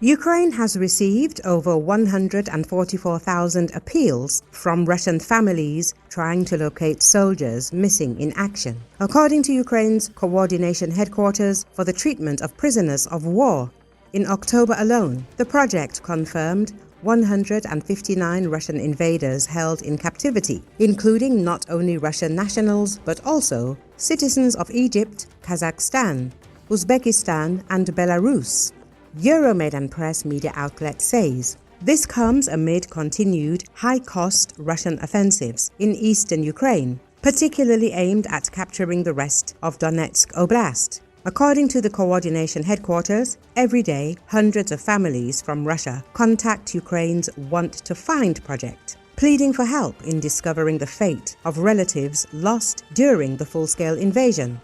Ukraine has received over 144,000 appeals from Russian families trying to locate soldiers missing in action. According to Ukraine's coordination headquarters for the treatment of prisoners of war, in October alone, the project confirmed 159 Russian invaders held in captivity, including not only Russian nationals but also citizens of Egypt, Kazakhstan, Uzbekistan and Belarus. Euromaidan Press media outlet says this comes amid continued high-cost Russian offensives in eastern Ukraine, particularly aimed at capturing the rest of Donetsk Oblast. According to the coordination headquarters, every day hundreds of families from Russia contact Ukraine's Want to Find project, pleading for help in discovering the fate of relatives lost during the full-scale invasion.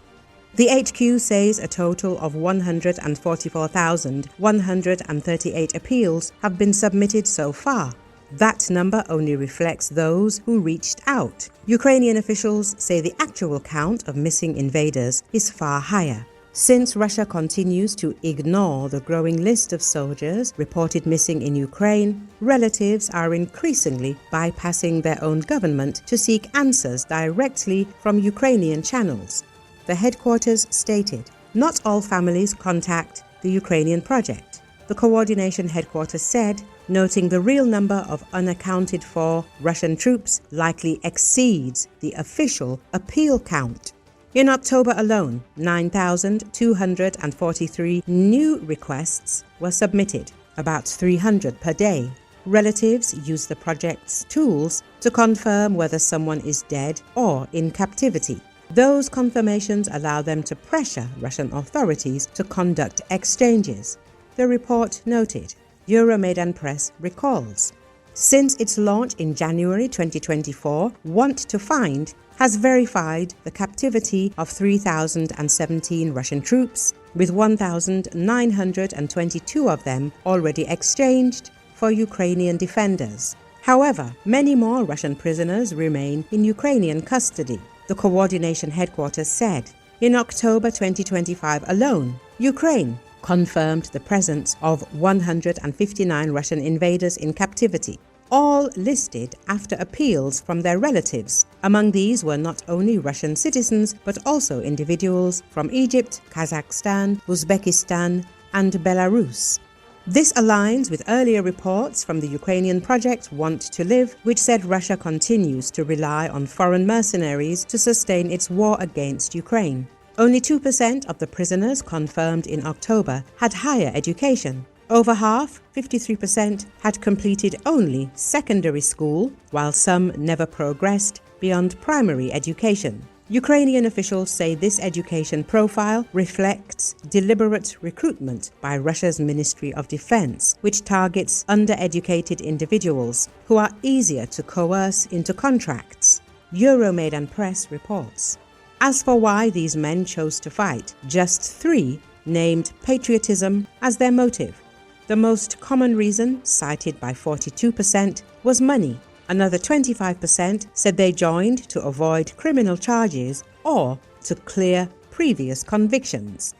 The HQ says a total of 144,138 appeals have been submitted so far. That number only reflects those who reached out. Ukrainian officials say the actual count of missing invaders is far higher. Since Russia continues to ignore the growing list of soldiers reported missing in Ukraine, relatives are increasingly bypassing their own government to seek answers directly from Ukrainian channels. The headquarters stated, not all families contact the Ukrainian project. The coordination headquarters said, noting the real number of unaccounted for Russian troops likely exceeds the official appeal count. In October alone, 9,243 new requests were submitted, about 300 per day. Relatives use the project's tools to confirm whether someone is dead or in captivity. Those confirmations allow them to pressure Russian authorities to conduct exchanges, the report noted. Euromaidan Press recalls. Since its launch in January 2024, Want to Find has verified the captivity of 3,017 Russian troops, with 1,922 of them already exchanged for Ukrainian defenders. However, many more Russian prisoners remain in Ukrainian custody. The coordination headquarters said, in October 2025 alone, Ukraine confirmed the presence of 159 Russian invaders in captivity, all listed after appeals from their relatives. Among these were not only Russian citizens, but also individuals from Egypt, Kazakhstan, Uzbekistan, and Belarus. This aligns with earlier reports from the Ukrainian project Want to Live, which said Russia continues to rely on foreign mercenaries to sustain its war against Ukraine. Only 2% of the prisoners confirmed in October had higher education. Over half, 53%, had completed only secondary school, while some never progressed beyond primary education. Ukrainian officials say this education profile reflects deliberate recruitment by Russia's Ministry of Defense, which targets undereducated individuals who are easier to coerce into contracts. Euromaidan Press reports. As for why these men chose to fight, just 3 named patriotism as their motive. The most common reason, cited by 42%, was money. Another 25% said they joined to avoid criminal charges or to clear previous convictions.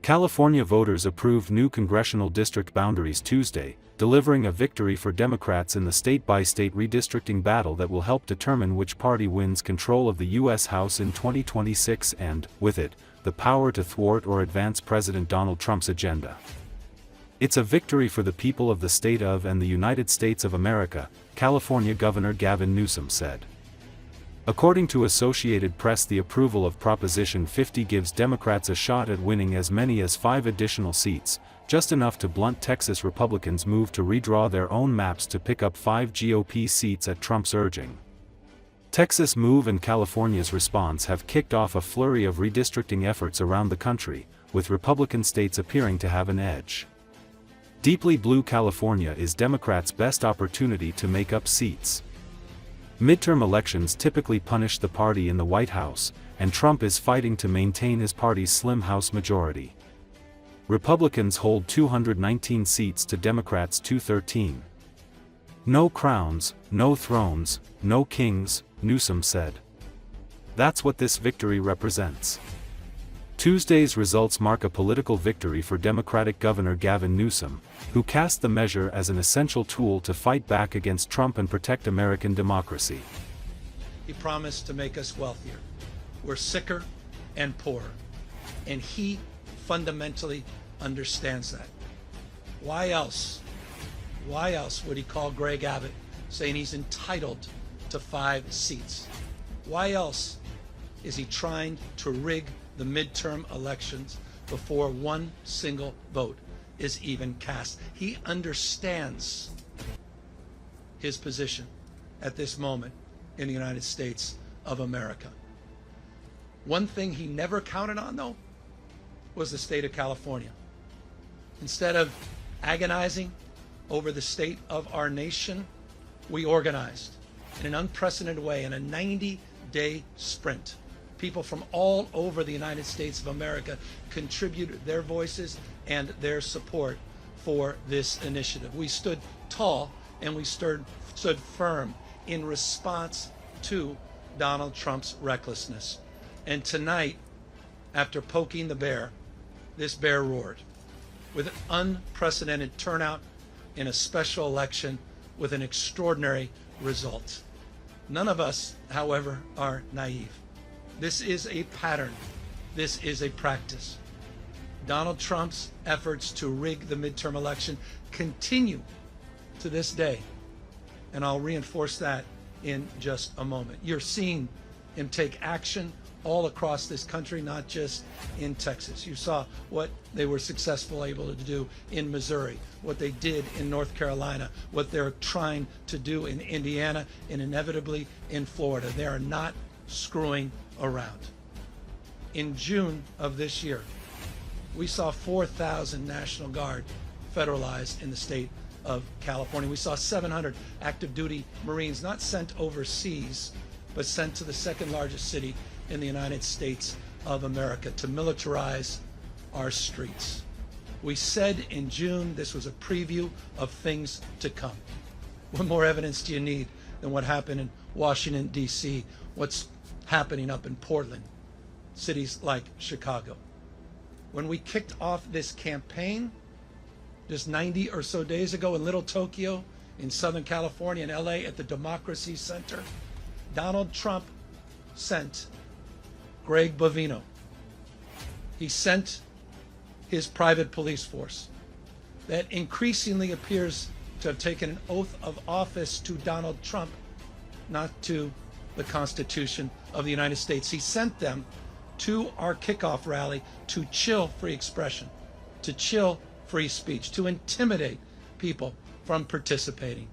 California voters approved new congressional district boundaries Tuesday, delivering a victory for Democrats in the state-by-state redistricting battle that will help determine which party wins control of the U.S. House in 2026 and, with it, the power to thwart or advance President Donald Trump's agenda. It's a victory for the people of the state of and the United States of America, California Governor Gavin Newsom said. According to Associated Press, the approval of Proposition 50 gives Democrats a shot at winning as many as 5 additional seats, just enough to blunt Texas Republicans' move to redraw their own maps to pick up 5 GOP seats at Trump's urging. Texas' move and California's response have kicked off a flurry of redistricting efforts around the country, with Republican states appearing to have an edge. Deeply blue California is Democrats' best opportunity to make up seats. Midterm elections typically punish the party in the White House, and Trump is fighting to maintain his party's slim House majority. Republicans hold 219 seats to Democrats' 213. No crowns, no thrones, no kings, Newsom said. That's what this victory represents. Tuesday's results mark a political victory for Democratic Governor Gavin Newsom, who cast the measure as an essential tool to fight back against Trump and protect American democracy. He promised to make us wealthier. We're sicker and poorer. And he fundamentally understands that. Why else would he call Greg Abbott saying he's entitled to 5 seats? Why else is he trying to rig the midterm elections before one single vote is even cast? He understands his position at this moment in the United States of America. One thing he never counted on, though, was the state of California. Instead of agonizing over the state of our nation, we organized in an unprecedented way in a 90-day sprint. People from all over the United States of America contributed their voices and their support for this initiative. We stood tall and we stood firm in response to Donald Trump's recklessness. And tonight, after poking the bear, this bear roared with an unprecedented turnout in a special election with an extraordinary result. None of us, however, are naive. This is a pattern. This is a practice. Donald Trump's efforts to rig the midterm election continue to this day. And I'll reinforce that in just a moment. You're seeing him take action all across this country, not just in Texas. You saw what they were successfully able to do in Missouri, what they did in North Carolina, what they're trying to do in Indiana, and inevitably in Florida. They are not screwing around. In June of this year, we saw 4,000 National Guard federalized in the state of California. We saw 700 active duty Marines not sent overseas, but sent to the second largest city in the United States of America to militarize our streets. We said in June this was a preview of things to come. What more evidence do you need than what happened in Washington, D.C., what's happening up in Portland, cities like Chicago? When we kicked off this campaign just 90 or so days ago in Little Tokyo, in Southern California, in LA at the Democracy Center, Donald Trump sent Greg Bovino. He sent his private police force that increasingly appears to have taken an oath of office to Donald Trump, not to the Constitution of the United States. He sent them to our kickoff rally to chill free expression, to chill free speech, to intimidate people from participating.